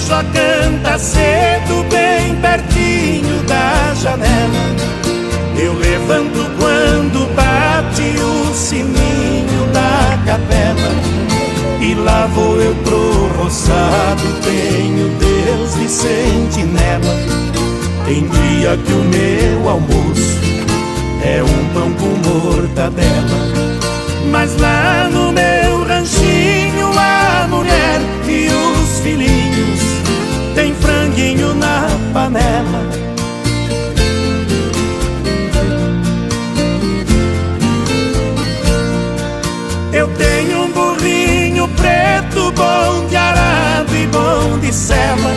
já canta cedo, bem pertinho da janela. Eu levanto quando bate o sininho da capela, e lá vou eu pro roçado, tenho Deus de sentinela. Tem dia que o meu almoço é um pão com mortadela, mas lá no meu ranchinho a mulher e os filhinhos tem franguinho na panela. Eu tenho um burrinho preto, bom de arado e bom de sela,